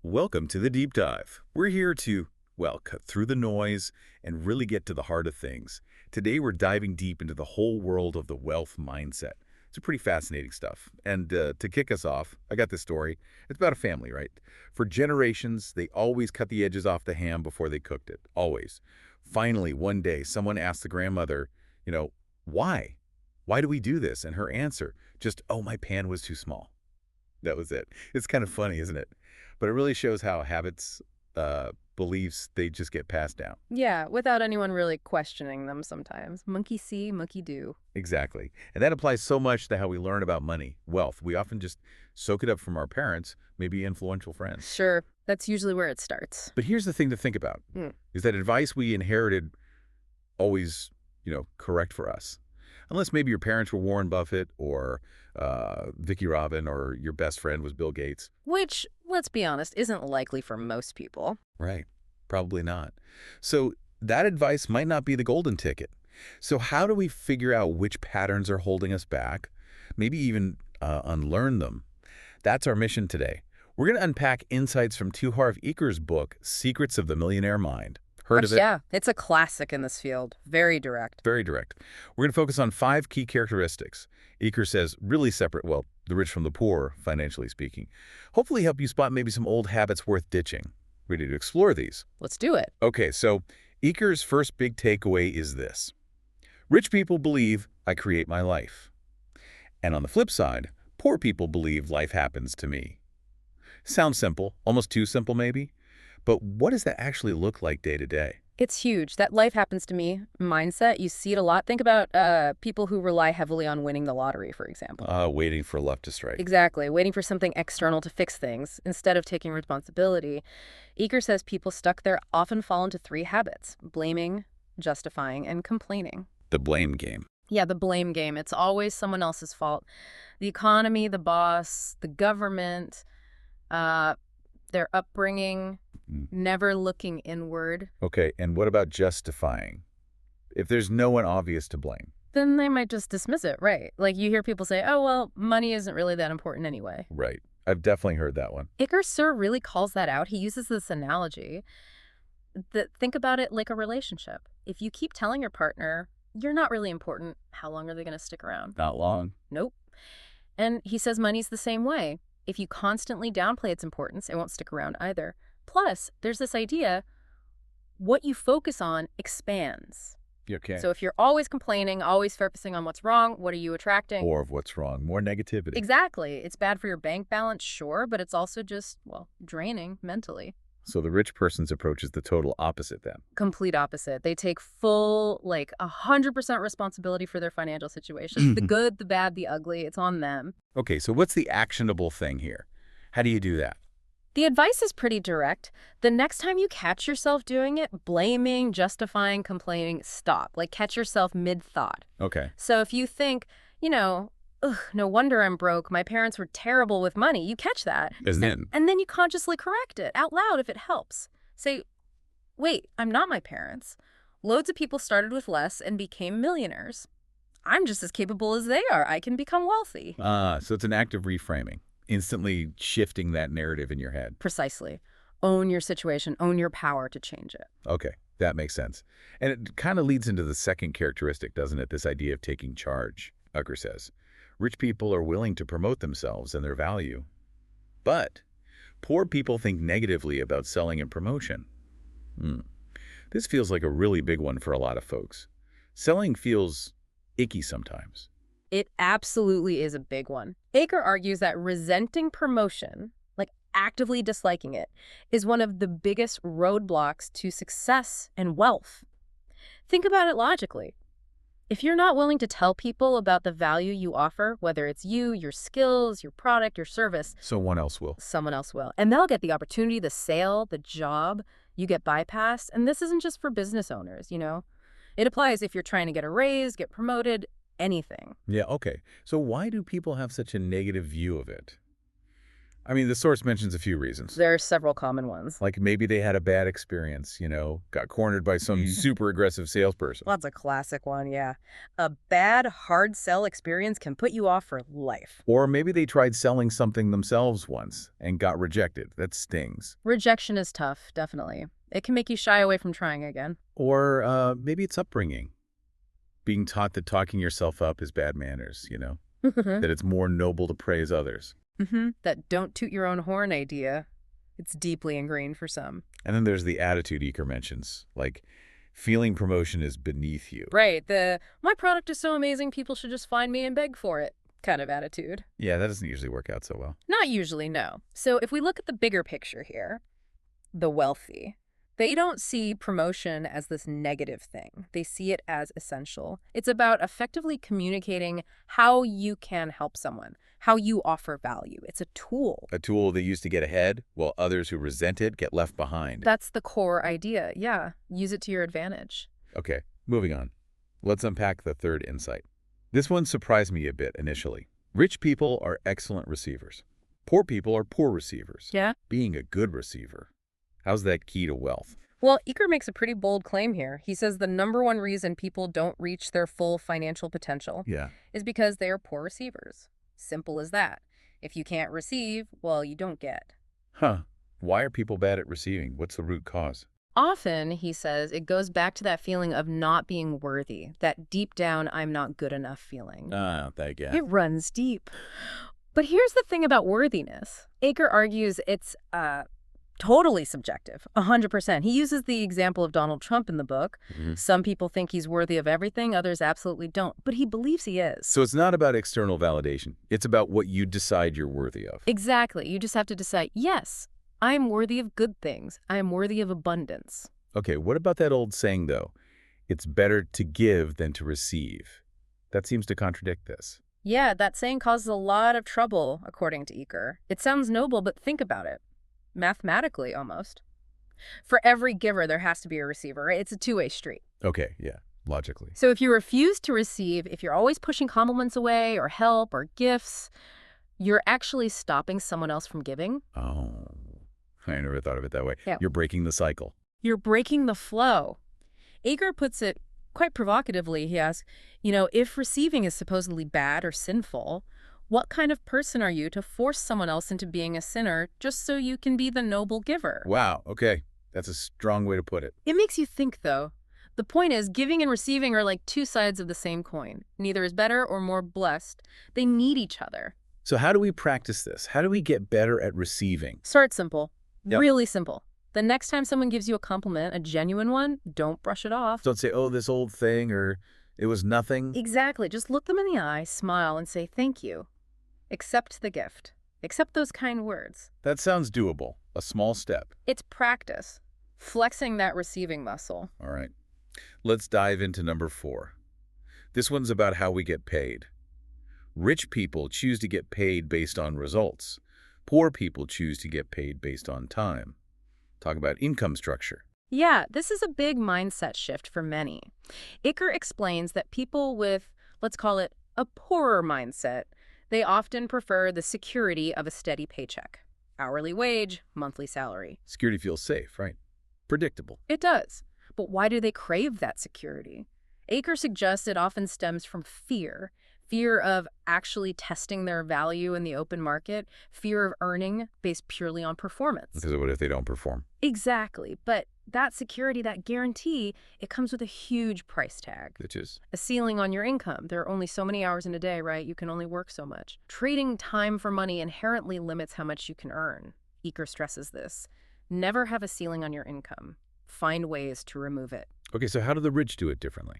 Welcome to the Deep Dive. We're here to, well, cut through the noise and really get to the heart of things. Today, we're diving deep into the whole world of the wealth mindset. It's pretty fascinating stuff. And to kick us off, I got this story. It's about a family, right? For generations, they always cut the edges off the ham before they cooked it. Always. Finally, one day, someone asked the grandmother, why? Why do we do this? And her answer, just, oh, my pan was too small. That was it. It's kind of funny, isn't it? But it really shows how habits, beliefs, they just get passed down. Yeah, without anyone really questioning them sometimes. Monkey see, monkey do. Exactly. And that applies so much to how we learn about money, wealth. We often just soak it up from our parents, maybe influential friends. Sure, that's usually where it starts. But here's the thing to think about, is that advice we inherited always, correct for us. Unless maybe your parents were Warren Buffett or Vicky Robin or your best friend was Bill Gates. Which, let's be honest, isn't likely for most people. Right. Probably not. So that advice might not be the golden ticket. So how do we figure out which patterns are holding us back? Maybe even unlearn them. That's our mission today. We're going to unpack insights from Harv Eker's book, Secrets of the Millionaire Mind. Heard of it? Yeah, it's a classic in this field. Very direct. Very direct. We're going to focus on 5 key characteristics. Eker says really separate, well, the rich from the poor, financially speaking. Hopefully help you spot maybe some old habits worth ditching. Ready to explore these? Let's do it. Okay, so Eker's first big takeaway is this. Rich people believe I create my life. And on the flip side, poor people believe life happens to me. Sounds simple, almost too simple maybe. But what does that actually look like day to day? It's huge. That life happens to me mindset, you see it a lot. Think about people who rely heavily on winning the lottery, for example. Waiting for luck to strike. Exactly. Waiting for something external to fix things instead of taking responsibility. Eker says people stuck there often fall into 3 habits: blaming, justifying, and complaining. The blame game. Yeah, the blame game. It's always someone else's fault. The economy, the boss, the government, their upbringing, never looking inward. Okay, and what about justifying? If there's no one obvious to blame. Then they might just dismiss it, right? Like you hear people say, oh, well, money isn't really that important anyway. Right. I've definitely heard that one. Eker really calls that out. He uses this analogy. Think about it like a relationship. If you keep telling your partner, you're not really important, how long are they going to stick around? Not long. Nope. And he says money's the same way. If you constantly downplay its importance, it won't stick around either. Plus, there's this idea, what you focus on expands. Okay. So if you're always complaining, always focusing on what's wrong, what are you attracting? More of what's wrong, more negativity. Exactly. It's bad for your bank balance, sure, but it's also just, well, draining mentally. So the rich person's approach is the total opposite then. Complete opposite. They take full, 100% responsibility for their financial situation. The good, the bad, the ugly, it's on them. Okay, so what's the actionable thing here? How do you do that? The advice is pretty direct. The next time you catch yourself doing it, blaming, justifying, complaining, stop. Catch yourself mid-thought. Okay. So if you think, ugh, no wonder I'm broke, my parents were terrible with money, you catch that. And then you consciously correct it out loud if it helps. Say, wait, I'm not my parents. Loads of people started with less and became millionaires. I'm just as capable as they are. I can become wealthy. So it's an act of reframing. Instantly shifting that narrative in your head. Precisely. Own your situation, own your power to change it. Okay, that makes sense. And it kind of leads into the second characteristic, doesn't it? This idea of taking charge, Eker says. Rich people are willing to promote themselves and their value. But poor people think negatively about selling and promotion. This feels like a really big one for a lot of folks. Selling feels icky sometimes. It absolutely is a big one. Eker argues that resenting promotion, actively disliking it, is one of the biggest roadblocks to success and wealth. Think about it logically. If you're not willing to tell people about the value you offer, whether it's you, your skills, your product, your service, someone else will. Someone else will. And they'll get the opportunity, the sale, the job, you get bypassed. And this isn't just for business owners, It applies if you're trying to get a raise, get promoted, anything. Yeah, okay. So why do people have such a negative view of it? I mean, the source mentions a few reasons. There are several common ones. Like maybe they had a bad experience, got cornered by some super aggressive salesperson. Well, that's a classic one, yeah. A bad, hard sell experience can put you off for life. Or maybe they tried selling something themselves once and got rejected. That stings. Rejection is tough, definitely. It can make you shy away from trying again. Or maybe it's upbringing. Being taught that talking yourself up is bad manners, that it's more noble to praise others. That don't toot your own horn idea. It's deeply ingrained for some. And then there's the attitude Eker mentions, like feeling promotion is beneath you. Right, my product is so amazing people should just find me and beg for it kind of attitude. Yeah, that doesn't usually work out so well. Not usually, no. So if we look at the bigger picture here, the wealthy, they don't see promotion as this negative thing. They see it as essential. It's about effectively communicating how you can help someone, how you offer value. It's a tool. A tool they use to get ahead, while others who resent it get left behind. That's the core idea. Yeah, use it to your advantage. Okay, moving on. Let's unpack the third insight. This one surprised me a bit initially. Rich people are excellent receivers. Poor people are poor receivers. Yeah? Being a good receiver. How's that key to wealth? Well, Eker makes a pretty bold claim here. He says the number one reason people don't reach their full financial potential is because they are poor receivers. Simple as that. If you can't receive, well, you don't get. Huh. Why are people bad at receiving? What's the root cause? Often, he says, it goes back to that feeling of not being worthy, that deep down, I'm not good enough feeling. That guy. It runs deep. But here's the thing about worthiness. Eker argues it's totally subjective, 100%. He uses the example of Donald Trump in the book. Some people think he's worthy of everything, others absolutely don't. But he believes he is. So it's not about external validation. It's about what you decide you're worthy of. Exactly. You just have to decide, yes, I am worthy of good things. I am worthy of abundance. Okay, what about that old saying, though? It's better to give than to receive. That seems to contradict this. Yeah, that saying causes a lot of trouble, according to Eker. It sounds noble, but think about it. Mathematically, almost. For every giver, there has to be a receiver, right? It's a two-way street. Okay, yeah, logically. So if you refuse to receive, if you're always pushing compliments away or help or gifts, you're actually stopping someone else from giving. Oh, I never thought of it that way. Yeah. You're breaking the cycle. You're breaking the flow. Eker puts it quite provocatively. He asks, if receiving is supposedly bad or sinful, what kind of person are you to force someone else into being a sinner just so you can be the noble giver? Wow, okay. That's a strong way to put it. It makes you think, though. The point is, giving and receiving are like two sides of the same coin. Neither is better or more blessed. They need each other. So how do we practice this? How do we get better at receiving? Start simple. Yep. Really simple. The next time someone gives you a compliment, a genuine one, don't brush it off. Don't say, oh, this old thing, or it was nothing. Exactly. Just look them in the eye, smile, and say thank you. Accept the gift. Accept those kind words. That sounds doable. A small step. It's practice. Flexing that receiving muscle. All right. Let's dive into number 4. This one's about how we get paid. Rich people choose to get paid based on results. Poor people choose to get paid based on time. Talk about income structure. Yeah, this is a big mindset shift for many. Eker explains that people with, let's call it, a poorer mindset, they often prefer the security of a steady paycheck. Hourly wage, monthly salary. Security feels safe, right? Predictable. It does. But why do they crave that security? Eker suggests it often stems from fear. Fear of actually testing their value in the open market. Fear of earning based purely on performance. Because what if they don't perform? Exactly. But that security, that guarantee, it comes with a huge price tag. Which is? A ceiling on your income. There are only so many hours in a day, right? You can only work so much. Trading time for money inherently limits how much you can earn. Eker stresses this. Never have a ceiling on your income. Find ways to remove it. Okay, so how do the rich do it differently?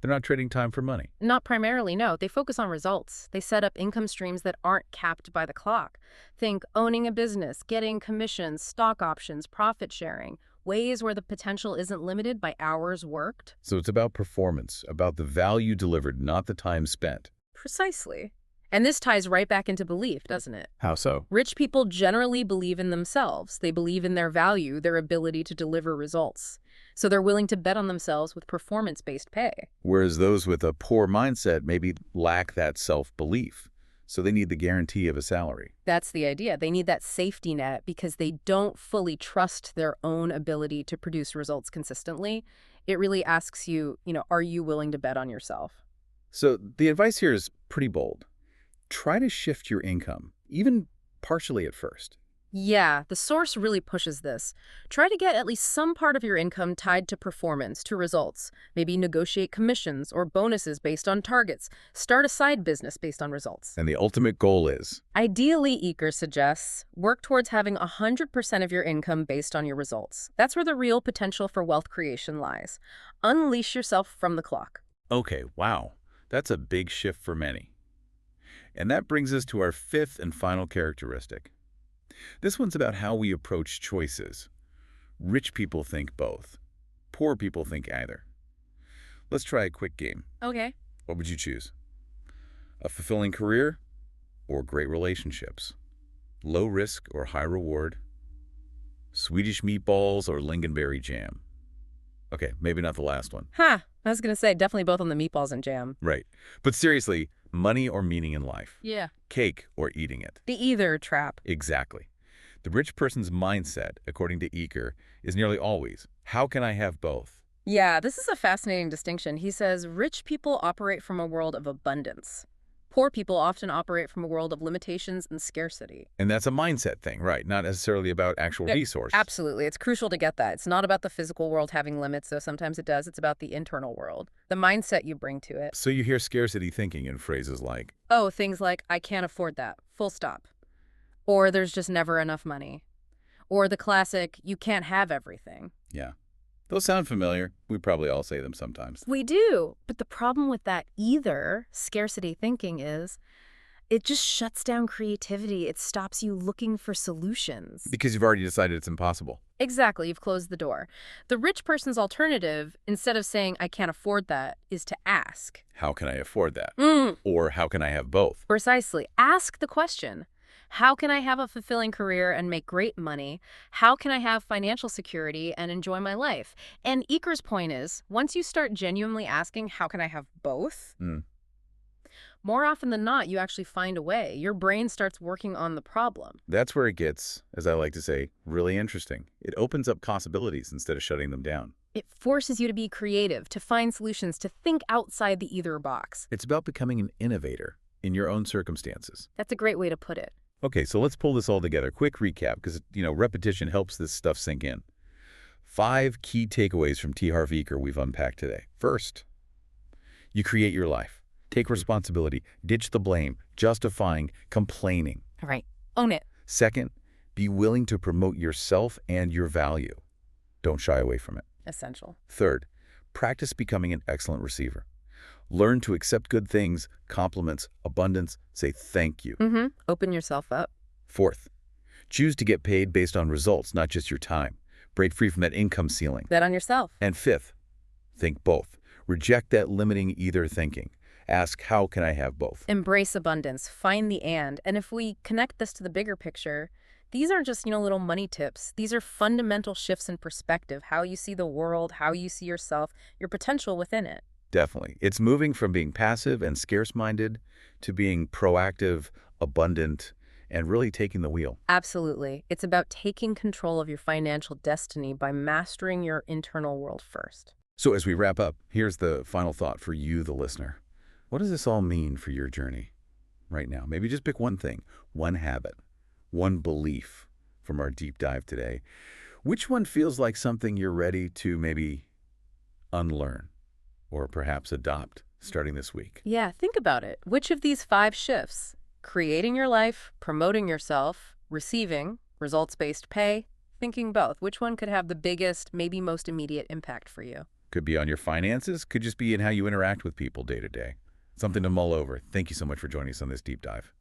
They're not trading time for money. Not primarily, no. They focus on results. They set up income streams that aren't capped by the clock. Think owning a business, getting commissions, stock options, profit sharing, ways where the potential isn't limited by hours worked. So it's about performance, about the value delivered, not the time spent. Precisely. And this ties right back into belief, doesn't it? How so? Rich people generally believe in themselves. They believe in their value, their ability to deliver results. So they're willing to bet on themselves with performance-based pay. Whereas those with a poor mindset maybe lack that self-belief. So they need the guarantee of a salary. That's the idea. They need that safety net because they don't fully trust their own ability to produce results consistently. It really asks you, are you willing to bet on yourself? So the advice here is pretty bold. Try to shift your income, even partially at first. Yeah, the source really pushes this. Try to get at least some part of your income tied to performance, to results. Maybe negotiate commissions or bonuses based on targets. Start a side business based on results. And the ultimate goal is? Ideally, Eker suggests, work towards having 100% of your income based on your results. That's where the real potential for wealth creation lies. Unleash yourself from the clock. Okay, wow. That's a big shift for many. And that brings us to our fifth and final characteristic. This one's about how we approach choices. Rich people think both. Poor people think either. Let's try a quick game. Okay. What would you choose? A fulfilling career or great relationships? Low risk or high reward? Swedish meatballs or lingonberry jam? Okay, maybe not the last one. I was going to say definitely both on the meatballs and jam. Right. But seriously, money or meaning in life? Yeah. Cake or eating it? The either trap. Exactly. The rich person's mindset, according to Eker, is nearly always, how can I have both? Yeah, this is a fascinating distinction. He says rich people operate from a world of abundance. Poor people often operate from a world of limitations and scarcity. And that's a mindset thing, right? Not necessarily about actual resources. Absolutely. It's crucial to get that. It's not about the physical world having limits, though sometimes it does. It's about the internal world, the mindset you bring to it. So you hear scarcity thinking in phrases like, oh, things like, I can't afford that, full stop. Or there's just never enough money. Or the classic, you can't have everything. yeah. Those sound familiar. We probably all say them sometimes. We do. But the problem with that either scarcity thinking is it just shuts down creativity. It stops you looking for solutions. Because you've already decided it's impossible. Exactly. You've closed the door. The rich person's alternative, instead of saying, I can't afford that, is to ask. How can I afford that? Or how can I have both? Precisely. Ask the question. How can I have a fulfilling career and make great money? How can I have financial security and enjoy my life? And Eker's point is, once you start genuinely asking, how can I have both? More often than not, you actually find a way. Your brain starts working on the problem. That's where it gets, as I like to say, really interesting. It opens up possibilities instead of shutting them down. It forces you to be creative, to find solutions, to think outside the either box. It's about becoming an innovator in your own circumstances. That's a great way to put it. Okay, so let's pull this all together. Quick recap, because, repetition helps this stuff sink in. 5 key takeaways from T. Harv Eker we've unpacked today. First, you create your life. Take responsibility. Ditch the blame, justifying, complaining. All right. Own it. Second, be willing to promote yourself and your value. Don't shy away from it. Essential. Third, practice becoming an excellent receiver. Learn to accept good things, compliments, abundance, say thank you. Open yourself up. Fourth, choose to get paid based on results, not just your time. Break free from that income ceiling. Bet on yourself. And fifth, think both. Reject that limiting either thinking. Ask, how can I have both? Embrace abundance. Find the and. And if we connect this to the bigger picture, these aren't just, little money tips. These are fundamental shifts in perspective, how you see the world, how you see yourself, your potential within it. Definitely. It's moving from being passive and scarce-minded to being proactive, abundant, and really taking the wheel. Absolutely. It's about taking control of your financial destiny by mastering your internal world first. So as we wrap up, here's the final thought for you, the listener. What does this all mean for your journey right now? Maybe just pick one thing, one habit, one belief from our deep dive today. Which one feels like something you're ready to maybe unlearn or perhaps adopt starting this week? Yeah, think about it. Which of these 5 shifts, creating your life, promoting yourself, receiving, results-based pay, thinking both, which one could have the biggest, maybe most immediate impact for you? Could be on your finances, could just be in how you interact with people day to day. Something to mull over. Thank you so much for joining us on this deep dive.